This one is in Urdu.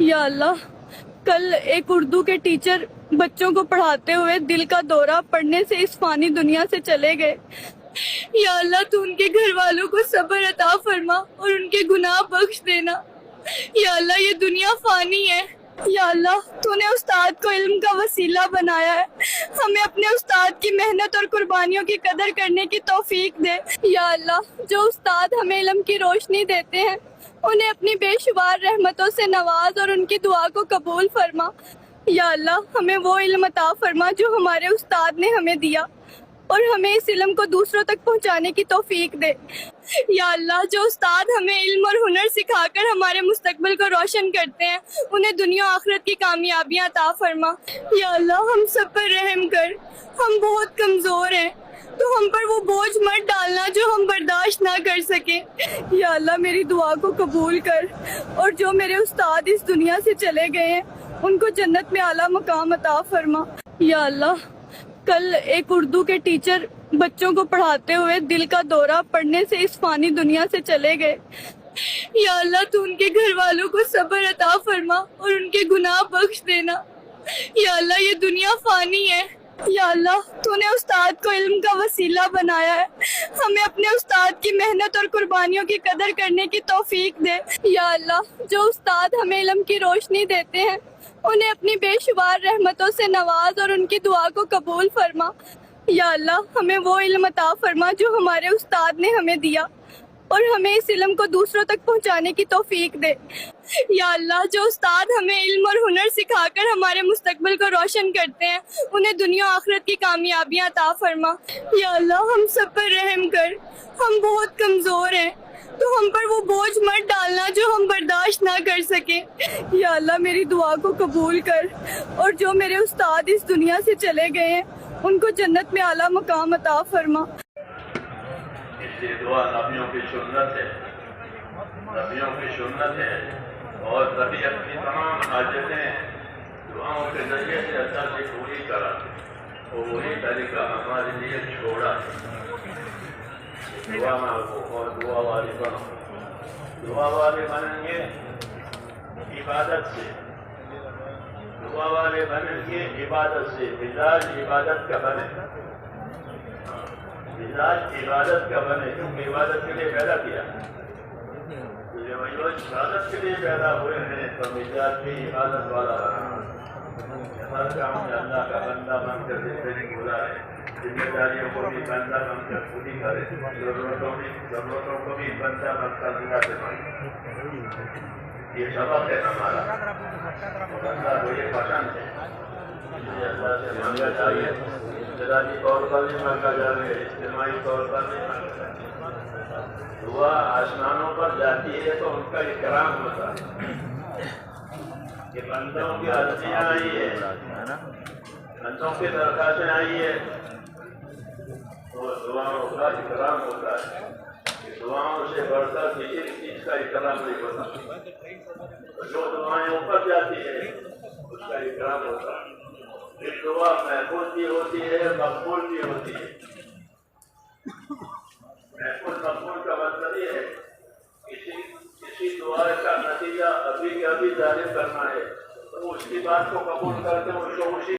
یا اللہ، کل ایک اردو کے ٹیچر بچوں کو پڑھاتے ہوئے دل کا دورہ پڑنے سے اس فانی دنیا سے چلے گئے۔ یا اللہ، تو ان کے گھر والوں کو صبر عطا فرما اور ان کے گناہ بخش دینا۔ یا اللہ، یہ دنیا فانی ہے۔ یا اللہ، تو نے استاد کو علم کا وسیلہ بنایا ہے، ہمیں اپنے استاد کی محنت اور قربانیوں کی قدر کرنے کی توفیق دے۔ یا اللہ، جو استاد ہمیں علم کی روشنی دیتے ہیں انہیں اپنی بے شمار رحمتوں سے نواز اور ان کی دعا کو قبول فرما۔ یا اللہ، ہمیں وہ علم عطا فرما جو ہمارے استاد نے ہمیں دیا اور ہمیں اس علم کو دوسروں تک پہنچانے کی توفیق دے۔ یا اللہ، جو استاد ہمیں علم اور ہنر سکھا کر ہمارے مستقبل کو روشن کرتے ہیں انہیں دنیا و آخرت کی کامیابیاں عطا فرما۔ یا اللہ، ہم سب پر رحم کر، ہم بہت کمزور ہیں، تو ہم پر وہ بوجھ مت ڈالنا جو ہم برداشت نہ کر سکیں۔ یا اللہ، میری دعا کو قبول کر اور جو میرے استاد اس دنیا سے چلے گئے ہیں ان کو جنت میں اعلیٰ مقام عطا فرما۔ یا اللہ، کل ایک اردو کے ٹیچر بچوں کو پڑھاتے ہوئے دل کا دورہ پڑنے سے اس فانی دنیا سے چلے گئے۔ یا اللہ، تو ان کے گھر والوں کو صبر عطا فرما اور ان کے گناہ بخش دینا۔ یا اللہ، یہ دنیا فانی ہے۔ یا اللہ، تو نے استاد کو علم کا وسیلہ بنایا ہے، ہمیں اپنے استاد کی محنت اور قربانیوں کی قدر کرنے کی توفیق دے۔ یا اللہ، جو استاد ہمیں علم کی روشنی دیتے ہیں انہیں اپنی بے شمار رحمتوں سے نواز اور ان کی دعا کو قبول فرما۔ یا اللہ، ہمیں وہ علم عطا فرما جو ہمارے استاد نے ہمیں دیا اور ہمیں اس علم کو دوسروں تک پہنچانے کی توفیق دے۔ یا اللہ، جو استاد ہمیں علم اور ہنر سکھا کر ہمارے مستقبل کو روشن کرتے ہیں انہیں دنیا و آخرت کی کامیابیاں عطا فرما۔ یا اللہ، ہم سب پر رحم کر، ہم بہت کمزور ہیں، تو ہم پر وہ بوجھ مت ڈالنا جو ہم برداشت نہ کر سکیں۔ یا اللہ، میری دعا کو قبول کر اور جو میرے استاد اس دنیا سے چلے گئے ہیں ان کو جنت میں اعلیٰ مقام عطا فرما۔ اس لیے دعا نبیوں کی سنت ہے، نبیوں کی سنت ہے، اور نبی اپنی تمام حاجتیں دعاؤں کے ذریعے سے اللہ سے پوری کرا، اور وہی طریقہ ہمارے لیے چھوڑا ہے۔ دعا مانگو اور دعا والے بنو۔ دعا والے بنیں گے عبادت سے، دعا والے بنیں گے عبادت سے۔ مزاج عبادت کا بنے، مزاج عبادت کا بنے، کیونکہ عبادت کے لیے پیدا کیا، تو جب عبادت کے لیے پیدا ہوئے ہیں تو مزاج بھی عبادت والا بنا۔ ہر کام میں اللہ کا بندہ بن کر زندگی گزارے، ذمہ داریوں کو بھی بندہ بن کر پوری کرے، ضرورتوں کو بھی بندہ بن کر اللہ سے مانگے۔ یہ سبق ہے ہمارا، اللہ کو یہ پسند ہے، یہ اللہ سے مانگا چاہیے۔ ابتدائی طور پر بھی مانگا جائے، اجتماعی طور پر بھی مانگا جائے۔ دعا آسمانوں پر جاتی ہے تو ان کا اکرام ہوتا ہے کہ بندوں کی عرضیاں آئی ہے، بندوں کی درخواستیں آئی ہے، تو دعاؤں کا اکرام ہوتا ہے۔ دعاؤں سے بڑھ کر کسی چیز کا اکرام نہیں ہوتا، جو دعائیں اوپر جاتی ہے اس کا اکرام ہوتا ہے۔ پھر دعا محفوظ بھی ہوتی ہے، مقبول بھی ہوتی ہے۔ محفوظ مقبول کا مطلب یہ ہے کسی دعا کا نتیجہ ابھی کے ابھی ظاہر کرنا ہے، تو اس کی بات کو قبول کر کے اس کو اسی